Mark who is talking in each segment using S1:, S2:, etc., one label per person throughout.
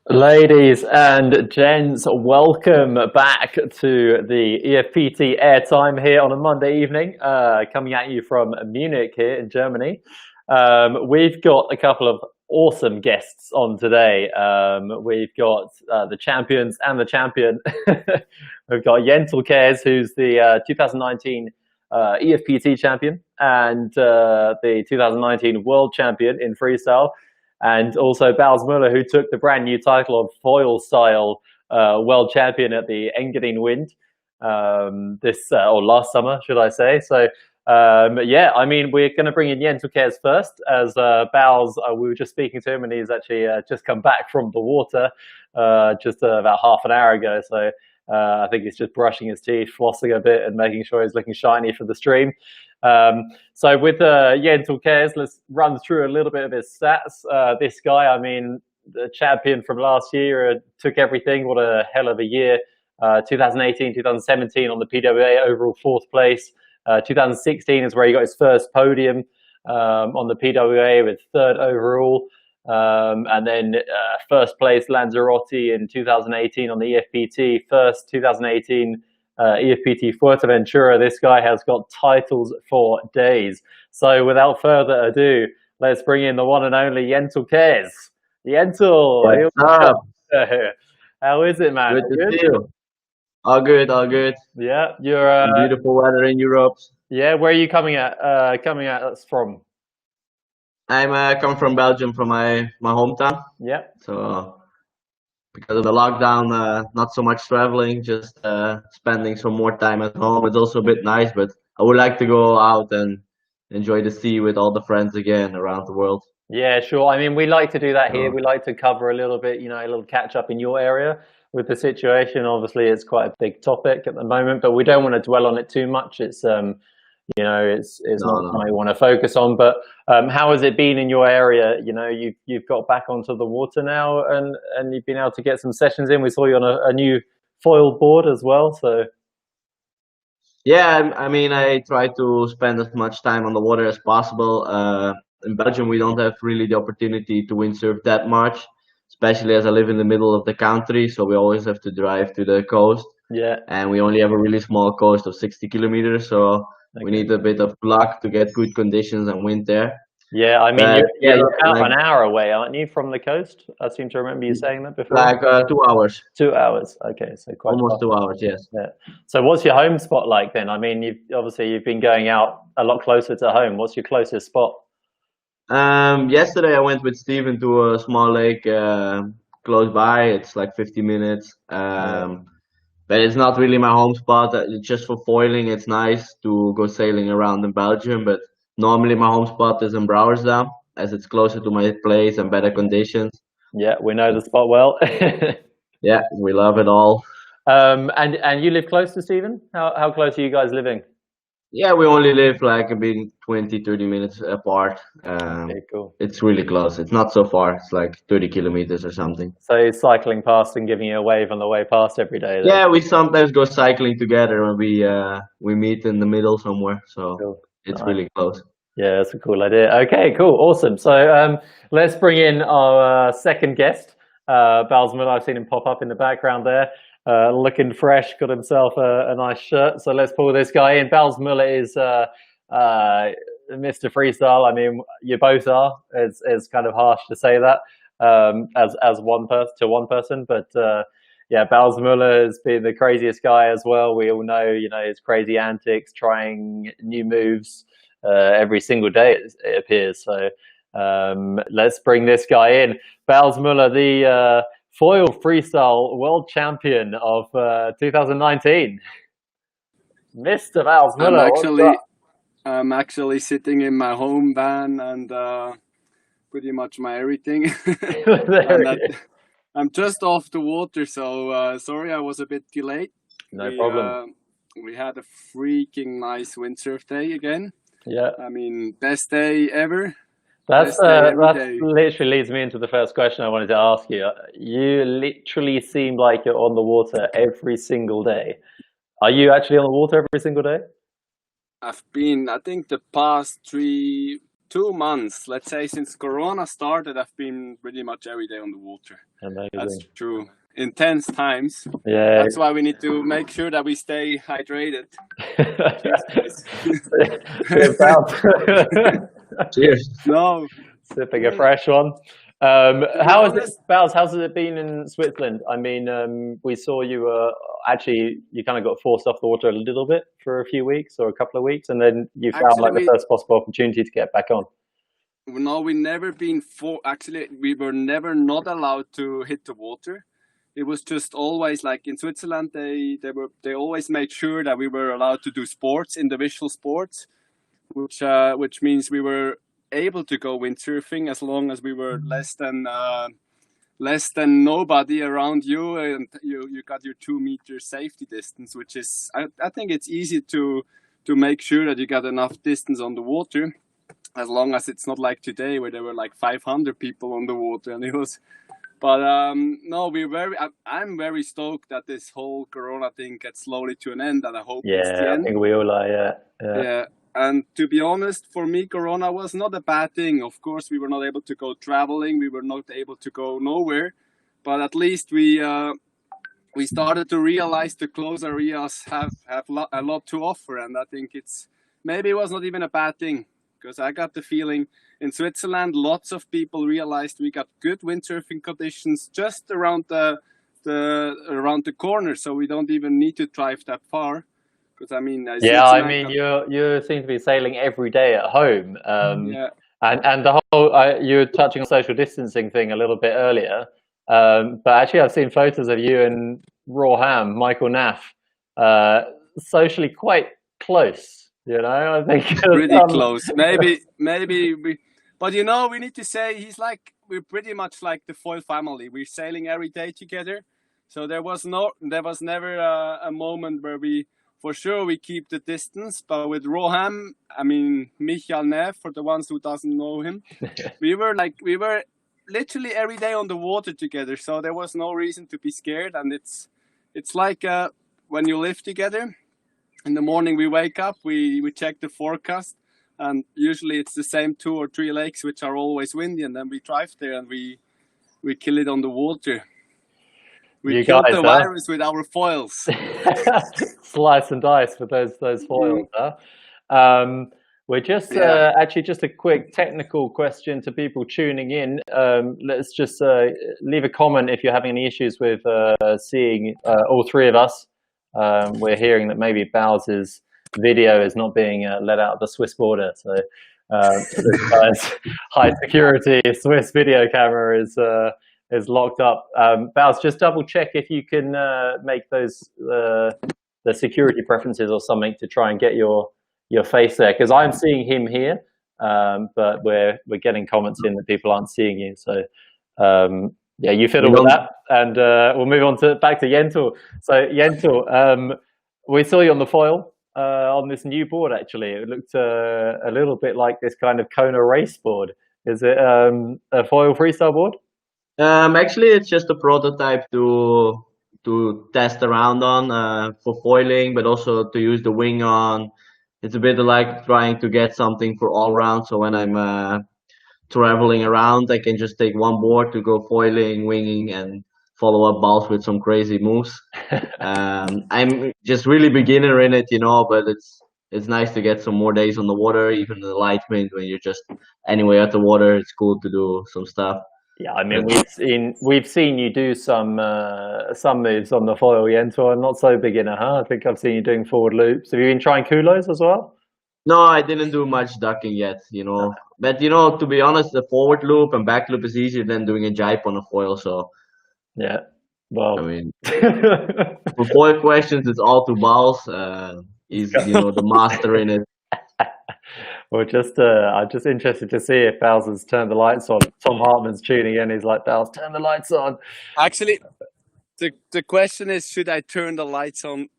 S1: Ladies and gents, welcome back to the EFPT airtime here on a Monday evening, coming at you from Munich here in Germany. We've got a couple of awesome guests on today. We've got the champions and the champion. We've got Yentel Caers, who's the 2019 EFPT champion and the 2019 world champion in freestyle. And also Balz Müller, who took the brand new title of foilstyle world champion at the Engadine Wind or last summer, should I say. So, yeah, I mean, we're going to bring in Yentel Caers first, as Balz, we were just speaking to him, and he's actually just come back from the water just about half an hour ago. So I think he's just brushing his teeth, flossing a bit, and making sure he's looking shiny for the stream. So with Yentel Caers, let's run through a little bit of his stats. This guy, I mean, the champion from last year, took everything. What a hell of a year. 2018, 2017 on the PWA, overall fourth place. 2016 is where he got his first podium on the PWA with third overall. And then first place Lanzarote in 2018 on the EFPT, first 2018 EFPT Fuerteventura. This guy has got titles for days. So without further ado, let's bring in the one and only Yentel Caers. Yentel, how is it, man?
S2: Good to see you. All good, all good.
S1: Yeah, you're
S2: beautiful weather in Europe.
S1: Yeah, where are you coming at us from?
S2: I'm coming from Belgium, from my hometown.
S1: Yeah.
S2: So because of the lockdown, not so much traveling, just spending some more time at home. It's also a bit nice, but I would like to go out and enjoy the sea with all the friends again around the world.
S1: Yeah, sure. I mean, we like to do that here. We like to cover a little bit, a little catch up in your area with the situation. Obviously, it's quite a big topic at the moment, but we don't want to dwell on it too much. It's it's not something we want to focus on. But how has it been in your area? You've got back onto the water now, and you've been able to get some sessions in. We saw you on a new foil board as well. So
S2: yeah, I mean, I try to spend as much time on the water as possible. In Belgium, we don't have really the opportunity to windsurf that much, especially as I live in the middle of the country. So we always have to drive to the coast.
S1: Yeah,
S2: and we only have a really small coast of 60 kilometers. So we need a bit of luck to get good conditions and wind there.
S1: Yeah, I mean, you're about an hour away, aren't you, from the coast? I seem to remember you saying that before.
S2: Like 2 hours.
S1: 2 hours, okay, so quite
S2: almost 2 hours, yes.
S1: Yeah. So what's your home spot like then? I mean, you've been going out a lot closer to home. What's your closest spot?
S2: Yesterday I went with Steven to a small lake close by. It's like 50 minutes. But it's not really my home spot. Just for foiling, it's nice to go sailing around in Belgium. But normally my home spot is in Brouwersdam, as it's closer to my place and better conditions.
S1: Yeah, we know the spot well.
S2: Yeah, we love it all.
S1: And you live close to Steven? How close are you guys living?
S2: Yeah, we only live like a bit 20-30 minutes apart.
S1: Okay, cool.
S2: It's really close. It's not so far. It's like 30 kilometers or something.
S1: So you're cycling past and giving you a wave on the way past every day then?
S2: Yeah, we sometimes go cycling together when we meet in the middle somewhere. So cool. It's really close.
S1: Yeah, that's a cool idea. Okay, cool, awesome. So let's bring in our second guest, Balz Müller. I've seen him pop up in the background there. Looking fresh, got himself a nice shirt. So let's pull this guy in. Balz Müller is Mr. Freestyle. I mean, you both are. It's kind of harsh to say that as one person, but yeah, Balz Müller has been the craziest guy as well. We all know, his crazy antics, trying new moves every single day. It appears. So let's bring this guy in. Balz Müller, the foil freestyle world champion of 2019. Mr. Balz Müller.
S3: I'm actually sitting in my home van and pretty much my everything. I'm just off the water, so sorry I was a bit delayed.
S1: No problem.
S3: We had a freaking nice windsurf day again.
S1: Yeah.
S3: I mean, best day ever.
S1: That literally leads me into the first question I wanted to ask you. You literally seem like you're on the water every single day. Are you actually on the water every single day?
S3: I've been, I think the past 3 2 months, let's say, since Corona started, I've been pretty much every day on the water.
S1: Amazing.
S3: That's true. Intense times.
S1: Yeah.
S3: That's why we need to make sure that we stay hydrated.
S2: Cheers.
S3: No.
S1: Sipping a fresh one. How is it, Balz? How's it been in Switzerland? I mean, we saw you actually you kind of got forced off the water a little bit for a few weeks or a couple of weeks, and then you found
S3: Actually,
S1: like the first possible opportunity to get back on.
S3: No, we never been actually, we were never not allowed to hit the water. It was just always like in Switzerland, they always made sure that we were allowed to do sports, individual sports, which means we were able to go windsurfing as long as we were less than nobody around you, and you got your 2 meter safety distance, which is I think it's easy to make sure that you got enough distance on the water, as long as it's not like today where there were like 500 people on the water, and it was. But no, I'm very stoked that this whole Corona thing gets slowly to an end, and I hope it's the end.
S1: I think we all are.
S3: Yeah. And to be honest, for me, Corona was not a bad thing. Of course, we were not able to go traveling. We were not able to go nowhere. But at least we started to realize the closed areas have a lot to offer. And I think maybe it was not even a bad thing, because I got the feeling in Switzerland, lots of people realized we got good windsurfing conditions just around the corner. So we don't even need to drive that far. Because I mean,
S1: you seem to be sailing every day at home, and the whole you were touching on social distancing thing a little bit earlier, but actually I've seen photos of you and Raw Ham, Michael Naff, socially quite close. You know, I think
S3: pretty close. Maybe but we need to say we're pretty much like the Foil family. We're sailing every day together, so there was never a moment where for sure we keep the distance. But with Roham, I mean Michael Neff, for the ones who doesn't know him, we were literally every day on the water together, so there was no reason to be scared. And it's like when you live together, in the morning we wake up, we check the forecast, and usually it's the same 2 or 3 lakes which are always windy, and then we drive there and we kill it on the water. We killed the virus with our foils.
S1: Slice and dice with those foils. We're just actually just a quick technical question to people tuning in. Let's just leave a comment if you're having any issues with seeing all 3 of us. We're hearing that maybe Balz's video is not being let out of the Swiss border, so this guy's high security Swiss video camera is locked up. Balz, just double check if you can make those the security preferences or something to try and get your face there, because I'm seeing him here, but we're getting comments in that people aren't seeing you. So yeah, you fiddle with that, and we'll move on back to Yentel. So Yentel, we saw you on the foil on this new board. Actually, it looked a little bit like this kind of Kona race board. Is it a foil freestyle board?
S2: Actually, it's just a prototype to test around on for foiling, but also to use the wing on. It's a bit like trying to get something for all round. So when I'm traveling around, I can just take one board to go foiling, winging, and follow up Balz with some crazy moves. I'm just really beginner in it, but it's nice to get some more days on the water, even the light wind when you're just anywhere at the water. It's cool to do some stuff.
S1: Yeah, I mean, we've seen you do some moves on the foil, Yentel. I'm not so beginner, huh? I think I've seen you doing forward loops. Have you been trying culos as well?
S2: No, I didn't do much ducking yet, But to be honest, the forward loop and back loop is easier than doing a jibe on a foil. So
S1: yeah, well,
S2: I mean, for foil questions, it's all to Balz. He's the master in it.
S1: Well, I'm just interested to see if Balz has turned the lights on. Tom Hartman's tuning in. He's like, Balz, turn the lights on.
S3: Actually, the question is, should I turn the lights on?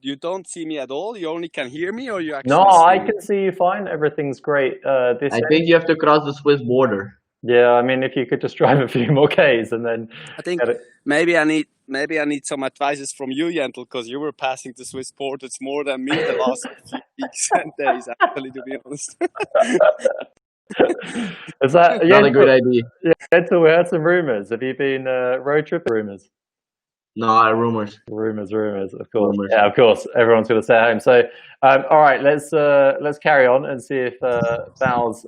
S3: You don't see me at all? You only can hear me, or you actually
S1: I can see you fine. Everything's great.
S2: I think you have to cross the Swiss border.
S1: Yeah, I mean, if you could just drive a few more Ks and then...
S3: I think maybe I need some advices from you, Yentel, because you were passing the Swiss borders more than me the last few weeks and days, actually, to be honest.
S1: Is that
S2: Not a good idea.
S1: Yeah, Yentel, we heard some rumors. Have you been road tripping? Rumors.
S2: No, rumors.
S1: Rumors, of course.
S2: Rumors.
S1: Yeah, of course. Everyone's going to stay at home. So, all right, let's carry on and see if Balz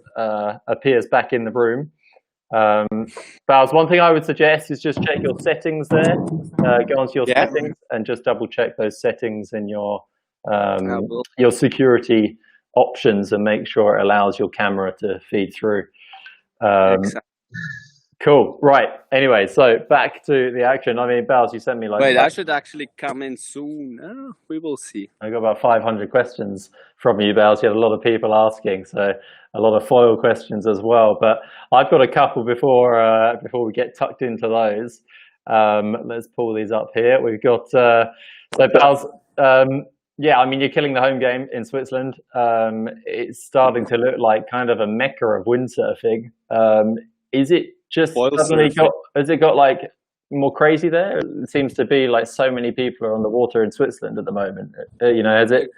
S1: appears back in the room. Balz, one thing I would suggest is just check your settings there. Go onto your settings and just double check those settings in your security options and make sure it allows your camera to feed through.
S3: Exactly.
S1: Cool. Right. Anyway, so back to the action. I mean, Balz, you sent me like.
S3: Wait, I should actually come in soon. We will see.
S1: I got about 500 questions from you, Balz. You had a lot of people asking, so a lot of foil questions as well. But I've got a couple before we get tucked into those. Let's pull these up here. We've got so Balz. Yeah, I mean, you're killing the home game in Switzerland. It's starting to look like kind of a mecca of windsurfing. Is it just suddenly has it got like more crazy there? It seems to be like so many people are on the water in Switzerland at the moment. Has it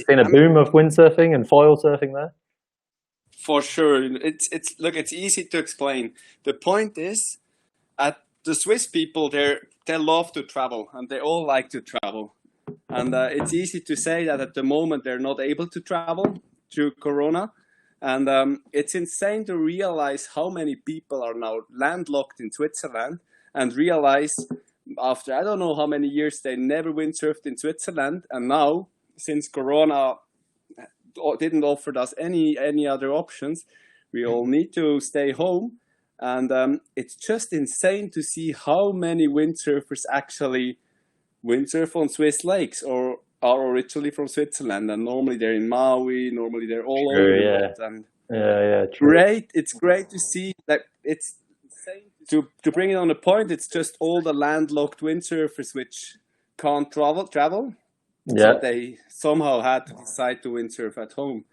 S1: been a boom of windsurfing and foil surfing there?
S3: For sure. It's easy to explain. The point is, the Swiss people, they love to travel and they all like to travel. And it's easy to say that at the moment they're not able to travel due to Corona. And it's insane to realize how many people are now landlocked in Switzerland and realize after I don't know how many years they never windsurfed in Switzerland. And now, since Corona didn't offer us any other options, we all need to stay home. And it's just insane to see how many windsurfers actually windsurf on Swiss lakes or are originally from Switzerland, and normally they're in Maui, normally they're all over the world. And great, it's great to see that. It's to bring it on a point, it's just all the landlocked windsurfers which can't travel. So they somehow had to decide to windsurf at home.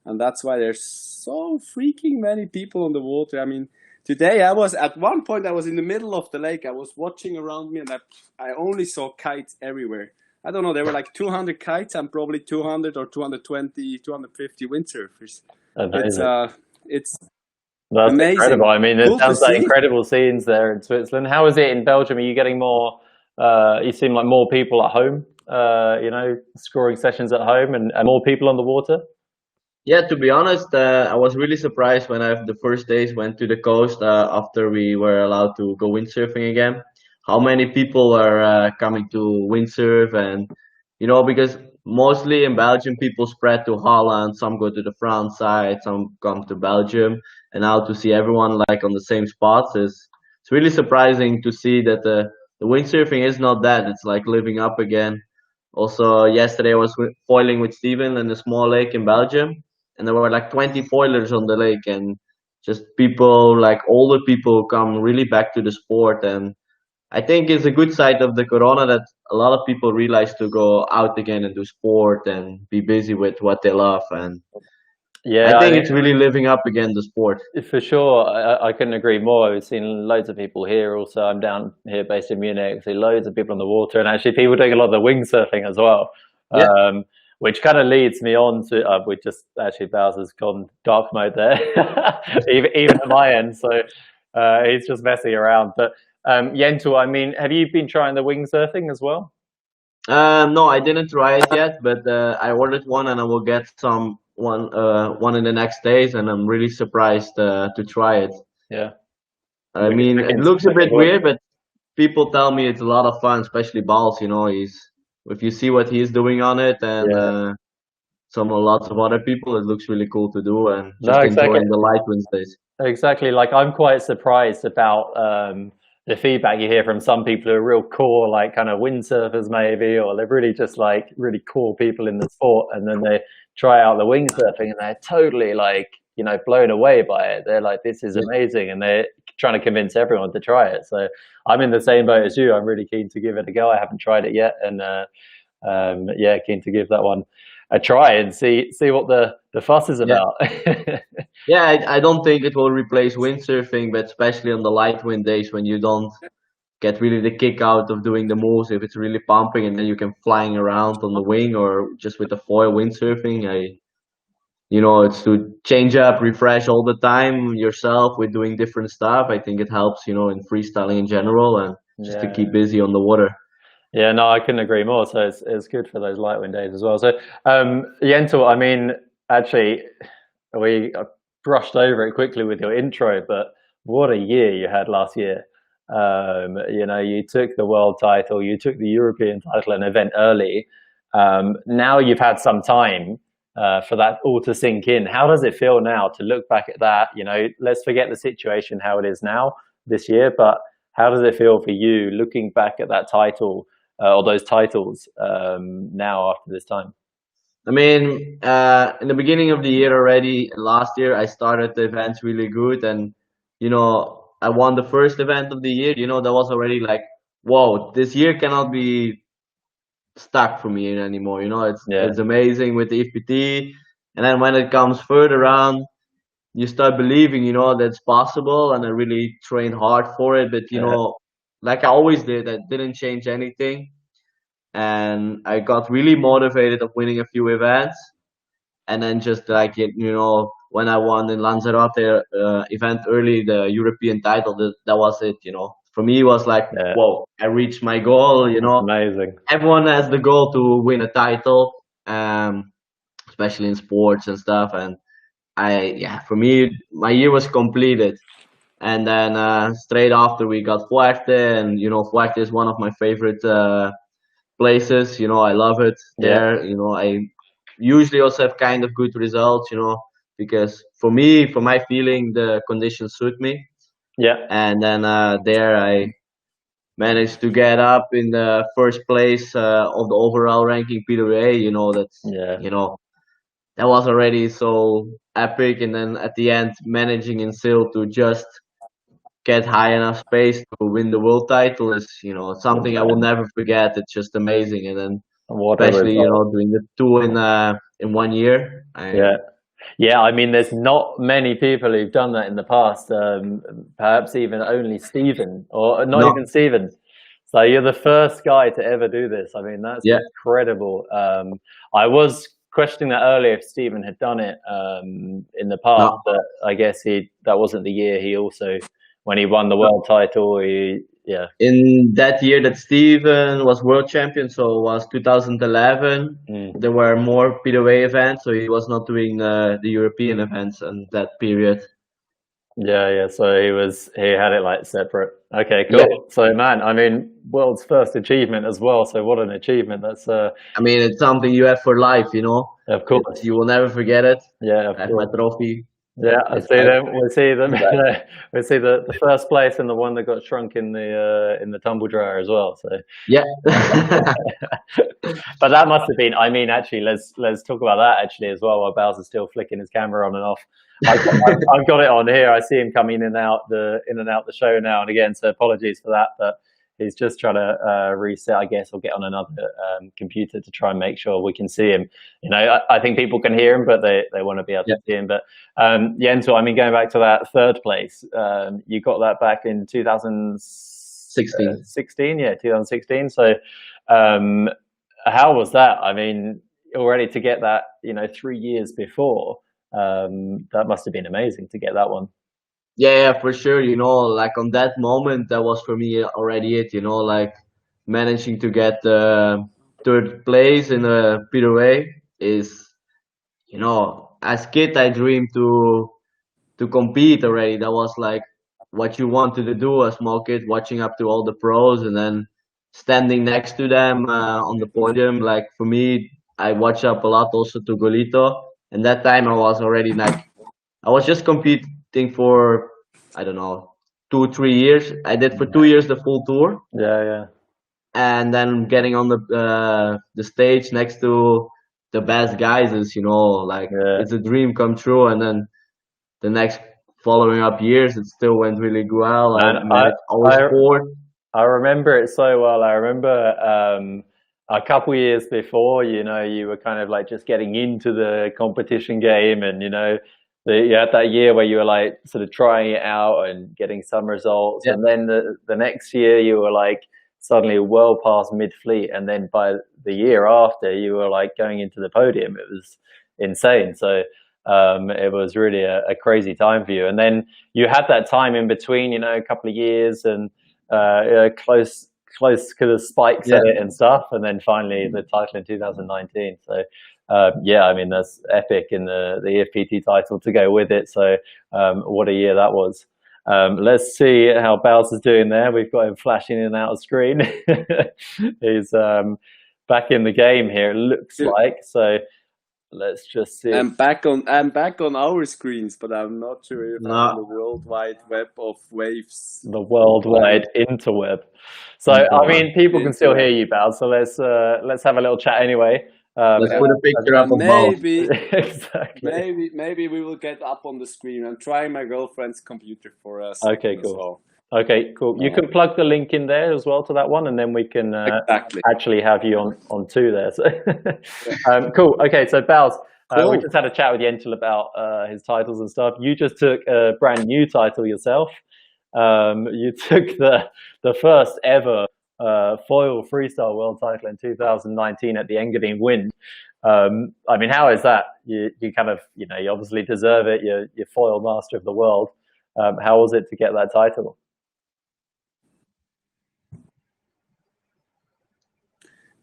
S3: And that's why there's so freaking many people on the water. I mean, today at one point I was in the middle of the lake. I was watching around me and I only saw kites everywhere. I don't know, there were like 200 kites and probably 200 or 220, 250 windsurfers. It's
S1: That's
S3: amazing.
S1: Incredible. I mean, it sounds like incredible scenes there in Switzerland. How is it in Belgium? Are you getting more, you seem like more people at home, scoring sessions at home and more people on the water?
S2: Yeah, to be honest, I was really surprised when the first days went to the coast after we were allowed to go windsurfing again. How many people are coming to windsurf, and because mostly in Belgium people spread to Holland, some go to the France side, some come to Belgium, and now to see everyone like on the same spots it's really surprising to see that the windsurfing is not that. It's like living up again. Also, yesterday I was foiling with Steven in a small lake in Belgium, and there were like 20 foilers on the lake, and just people, like older people, come really back to the sport. And I think it's a good side of the Corona that a lot of people realize to go out again and do sport and be busy with what they love. And I think it's really living up again, the sport.
S1: For sure. I couldn't agree more. We've seen loads of people here also. I'm down here based in Munich. I see loads of people on the water, and actually people doing a lot of the windsurfing as well.
S2: Yeah.
S1: Which kind of leads me on to we just actually Balz has gone dark mode there, even at my end. So he's just messing around. But Yentel, I mean, have you been trying the windsurfing as well?
S2: No, I didn't try it yet, but I ordered one, and I will get one in the next days, and I'm really surprised to try it.
S1: Yeah.
S2: I mean, it looks a bit weird, but people tell me it's a lot of fun, especially Balz. If you see what he's doing on it, and lots of other people, it looks really cool to do, and just enjoying the light Wednesdays.
S1: Exactly. Like, I'm quite surprised about the feedback you hear from some people who are real core, like kind of windsurfers maybe, or they're really just like really cool people in the sport, and then they try out the windsurfing and they're totally like, blown away by it. They're like, this is amazing, and they're trying to convince everyone to try it. So I'm in the same boat as you. I'm really keen to give it a go. I haven't tried it yet, and keen to give that one a try and see what the fuss is about.
S2: Yeah, I don't think it will replace windsurfing, but especially on the light wind days when you don't get really the kick out of doing the moves, if it's really pumping and then you can flying around on the wing or just with the foil windsurfing, you know, it's to change up, refresh all the time yourself with doing different stuff. I think it helps, you know, in freestyling in general, and just to
S1: Yeah.
S2: keep busy on the water.
S1: Yeah, no, I couldn't agree more. So it's good for those light wind days as well. So, Yentel, I mean, actually, we brushed over it quickly with your intro, but what a year you had last year. You know, you took the world title, you took the European title, an event early. Now you've had some time for that all to sink in. How does it feel now to look back at that? You know, let's forget the situation how it is now this year, but how does it feel for you looking back at that title or those titles now after this time?
S2: I mean, in the beginning of the year already, last year, I started the events really good, and you know, I won the first event of the year. You know, that was already like, whoa, this year cannot be stuck for me anymore. You know,
S1: Yeah,
S2: it's amazing with the EFPT, and then when it comes further on, you start believing, you know, that's possible, and I really trained hard for it. But you
S1: yeah,
S2: know, like I always did, I didn't change anything, and I got really motivated of winning a few events, and then just like you know, when I won in Lanzarote event early, the European title, that was it. You know, for me it was like,
S1: yeah.
S2: whoa, I reached my goal. You
S1: That's
S2: know,
S1: amazing.
S2: everyone has the goal to win a title, especially in sports and stuff. And yeah, for me, my year was completed. And then straight after we got Fuerte, and you know, Fuerte is one of my favorite places. You know, I love it
S1: Yeah,
S2: there. You know, I usually also have kind of good results. You know, because for me, for my feeling, the conditions suit me.
S1: yeah,
S2: And then there I managed to get up in the first place of the overall ranking PWA. You know, that's,
S1: yeah.
S2: you know, that was already so epic. And then at the end, managing in Sil to just get high enough space to win the world title is, you know, something I will never forget. It's just amazing. And then
S1: What a
S2: especially, you
S1: result.
S2: know, doing the two in 1 year.
S1: Yeah. Yeah, I mean, there's not many people who've done that in the past. Perhaps even only Stephen, or not
S2: No,
S1: even Stephen. So you're the first guy to ever do this. I mean, that's
S2: yeah,
S1: incredible. I was questioning that earlier if Stephen had done it in the past,
S2: no.
S1: but I guess that wasn't the year. He also, when he won the world title, yeah,
S2: In that year that Steven was world champion, so it was 2011.
S1: mm,
S2: There were more PWA events, so he was not doing the European events in that period.
S1: yeah. So he had it like separate. Okay,
S2: Yeah,
S1: cool. So man, I mean, world's first achievement as well. So what an achievement. That's
S2: I mean, it's something you have for life, you know.
S1: of
S2: It's,
S1: course.
S2: you will never forget it.
S1: Yeah, of
S2: I have my
S1: course.
S2: trophy.
S1: Yeah, I
S2: It's
S1: see
S2: like,
S1: them. We see them.
S2: it's like
S1: We see the first place and the one that got shrunk in the tumble dryer as well. So,
S2: yeah.
S1: but that must have been. I mean, actually, let's talk about that actually as well. While Balz is still flicking his camera on and off, I've got it on here. I see him coming in and out the show now and again. So apologies for that, but he's just trying to reset, I guess, or get on another computer to try and make sure we can see him. You know, I think people can hear him, but they want to be able to see him. But Yentel, I mean, going back to that third place, you got that back in 2016. Yeah, 2016. So how was that? I mean, already to get that, you know, 3 years before, that must have been amazing to get that one.
S2: Yeah, for sure. You know, like on that moment, that was for me already it. You know, like managing to get third place in a PWA is, you know, as kid I dreamed to compete already. That was like what you wanted to do as small kid, watching up to all the pros and then standing next to them on the podium. Like for me, I watch up a lot also to Golito. And that time I was already like, I was just competing for, I don't know, 2 3 years. I did for 2 years the full tour,
S1: Yeah, yeah,
S2: and then getting on the stage next to the best guys is, you know, like
S1: yeah.
S2: it's a dream come true. And then the next following up years, it still went really well. I
S1: Man,
S2: managed always fourth.
S1: I remember it so well. I remember a couple years before, you know, you were kind of like just getting into the competition game, and you know, you had that year where you were like sort of trying it out and getting some results,
S2: Yeah,
S1: and then the next year you were like suddenly well past mid fleet, and then by the year after you were like going into the podium. It was insane. So it was really a crazy time for you. And then you had that time in between, a couple of years and close to the spikes at it and stuff, and then finally the title in 2019. So I mean, that's epic, in the EFPT title to go with it. So what a year that was. Let's see how Balz is doing there. We've got him flashing in and out of screen. He's back in the game here, it looks like. So let's just see.
S3: I'm back on our screens, but I'm not sure if I'm on the World Wide Web of waves.
S1: The worldwide interweb. So I mean, people can still hear you, Balz. So let's have a little chat anyway.
S2: Let's put a picture up of
S3: maybe
S1: exactly.
S3: maybe we will get up on the screen. I'm trying my girlfriend's computer for us.
S1: Okay, cool. Okay, cool. You can plug the link in there as well to that one, and then we can actually have you on two there. So cool. Okay, so Balz, we just had a chat with Yentel about his titles and stuff. You just took a brand new title yourself. You took the first ever foil freestyle world title in 2019 at the Engadine Wind. I mean, how is that? You kind of, you obviously deserve it. You're foil master of the world. How was it to get that title?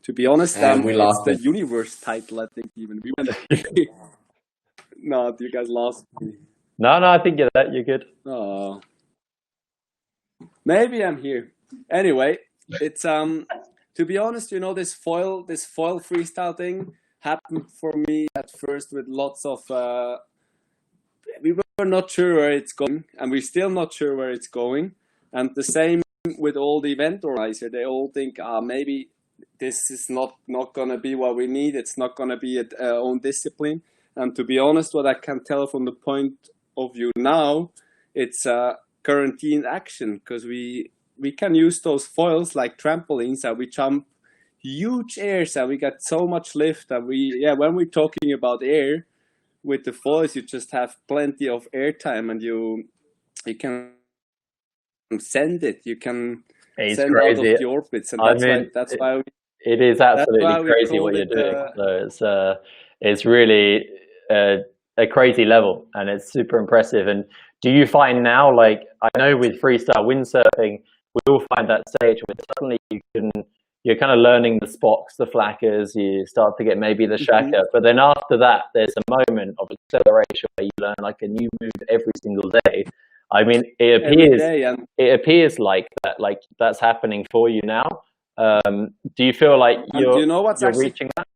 S3: To be honest,
S2: we lost
S3: the universe title, I think. Even we went. No, you guys lost me.
S1: No, I think you're good.
S3: Oh, maybe I'm here. Anyway, it's to be honest, this foil freestyle thing happened for me at first with lots of. We were not sure where it's going, and we're still not sure where it's going. And the same with all the event organizers. They all think, maybe this is not going to be what we need. It's not going to be our own discipline. And to be honest, what I can tell from the point of view now, it's quarantine action, because we can use those foils like trampolines, and we jump huge airs, and we get so much lift. And when we're talking about air with the foils, you just have plenty of air time, and you can send it. You can send
S1: crazy.
S3: Out of the orbits, and that's why
S1: it is absolutely crazy what you're doing. So it's really a crazy level, and it's super impressive. And do you find now, like, I know with freestyle windsurfing, we all find that stage where suddenly you're kind of learning the spocks, the flackers, you start to get maybe the shaka, but then after that, there's a moment of acceleration where you learn like a new move every single day. I mean, it appears like that, like that's happening for you now. Do you feel like you're reaching that?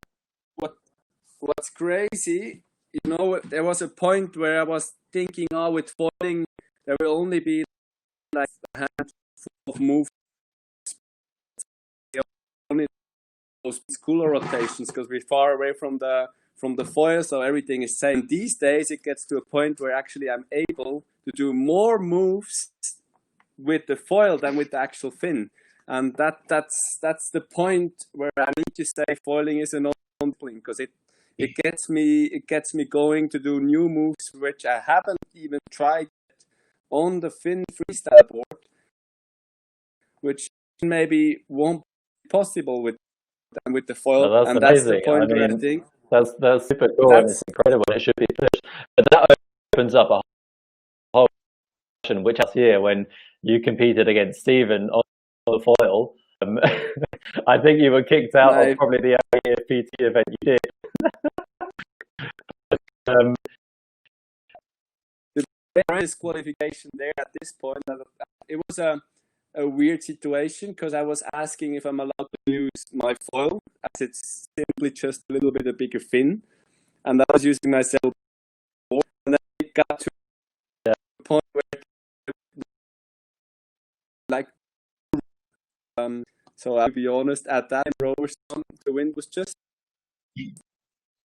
S3: What's crazy, there was a point where I was thinking, with foiling, there will only be like a handful of moves, only those cooler rotations, because we're far away from the foil, so everything is same. These days, it gets to a point where actually I'm able to do more moves with the foil than with the actual fin, and that's the point where I need to say foiling is an on-pling, because it gets me going to do new moves which I haven't even tried on the fin freestyle board, which maybe won't be possible with the foil.
S1: No, that's amazing.
S3: That's the point where I think
S1: that's super cool, and it's incredible. It should be pushed, but that opens up a whole question, which last year when you competed against Stephen on the foil, I think you were kicked out of probably the EFPT event you did.
S3: The disqualification there at this point, it was a weird situation, because I was asking if I'm allowed to use my foil, as it's simply just a little bit a bigger fin, and I was using my sailboard, and then it got to a point where so I'll be honest, at that rowers, the wind was just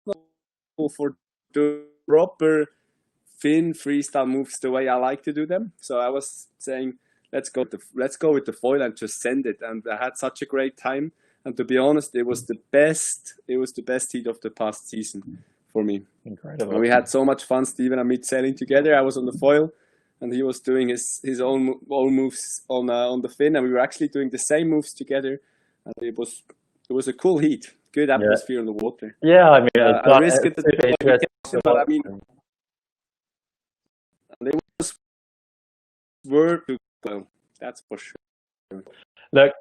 S3: not for the proper fin freestyle moves the way I like to do them. So I was saying, let's go with the foil and just send it. And I had such a great time. And to be honest, it was the best heat of the past season for me.
S1: Incredible.
S3: And we had so much fun, Steven and me sailing together. I was on the foil, and he was doing his own moves on the fin, and we were actually doing the same moves together. And it was a cool heat, good atmosphere in the water.
S1: Yeah, I mean,
S3: I risked it, but I mean, were to go. That's for sure.
S1: Look,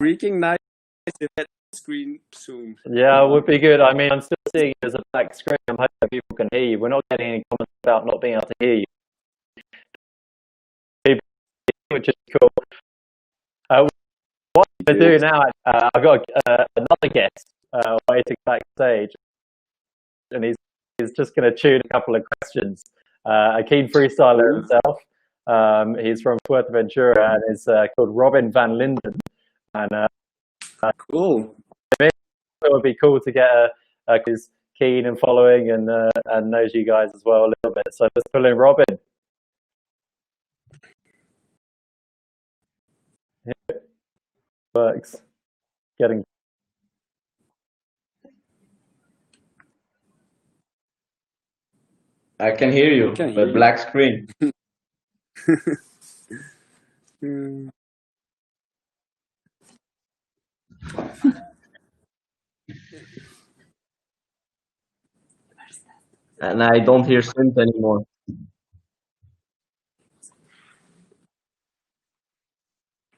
S3: Freaking nice if that screen soon.
S1: yeah, it would be good. I mean, I'm still seeing it as a black screen. I'm hoping people can hear you. We're not getting any comments about not being able to hear you, which is cool. What I'm going to do now, I've got another guest waiting backstage, and he's just going to tune a couple of questions. A keen freestyler himself. He's from Fuerteventura and is called Robin van Linden. And
S3: cool.
S1: It would be cool to get who's keen and following and knows you guys as well a little bit. So let's pull in Robin. Works. Getting.
S2: I can hear you, but black screen. And I don't hear synth anymore.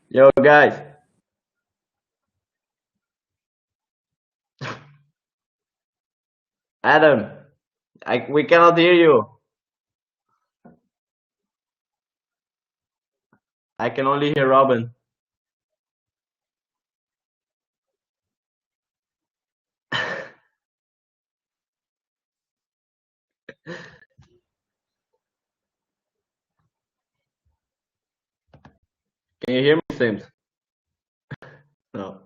S2: Yo, guys. Adam, we cannot hear you. I can only hear Robin. Can you hear me, Sims? No.